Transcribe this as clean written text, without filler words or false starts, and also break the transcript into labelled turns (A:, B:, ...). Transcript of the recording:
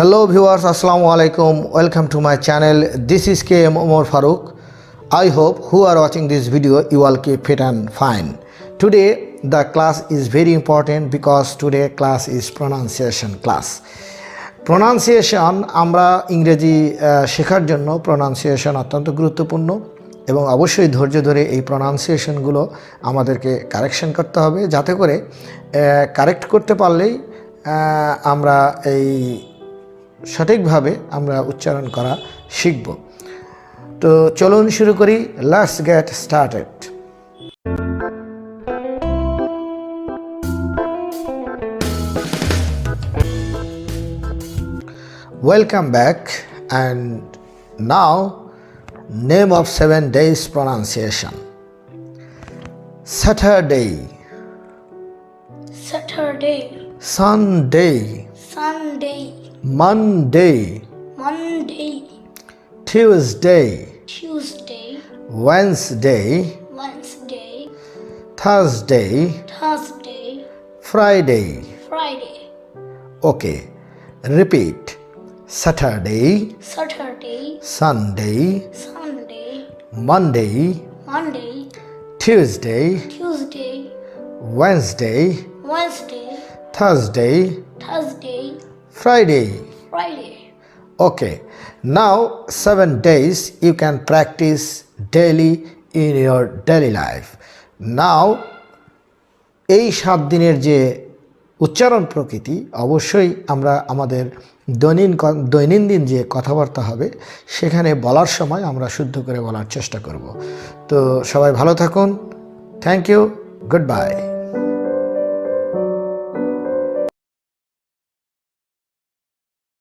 A: Hello viewers, Assalamu alaikum. Welcome to my channel. This is KM Omar Faruk. I hope who are watching this video you all keep fit and fine. Today the class is very important because today class is pronunciation class. Pronunciation আমরা ইংরেজি শেখার জন্য pronunciation অত্যন্ত গুরুত্বপূর্ণ এবং অবশ্যই ধৈর্য ধরে এই pronunciationগুলো আমাদেরকে কারেকশন করতে হবে যাতে করে কারেক্ট করতে পারলেই আমরা এই সঠিকভাবে আমরা উচ্চারণ করা শিখব। তো চলুন শুরু করি। Let's get started. Welcome back, and now name of 7 days pronunciation. Saturday,
B: Saturday,
A: Sunday,
B: Sunday,
A: Monday,
B: Monday,
A: Tuesday,
B: Tuesday,
A: Wednesday,
B: Wednesday,
A: Thursday,
B: Thursday,
A: Friday.
B: Friday,
A: Okay, repeat. Saturday,
B: Saturday,
A: Sunday,
B: Sunday,
A: Monday,
B: Monday,
A: Tuesday,
B: Tuesday,
A: Wednesday,
B: Wednesday,
A: Thursday,
B: Thursday,
A: Friday.
B: Friday.
A: Okay, now 7 days you can practice daily in your daily life. Now এই 7 দিনের যে উচ্চারণ প্রকৃতি অবশ্যই আমরা আমাদের দৈনন্দিন যে কথাবার্তা হবে সেখানে বলার সময় আমরা শুদ্ধ করে বলার চেষ্টা করব। তো সবাই ভালো থাকুন। Thank you, good bye.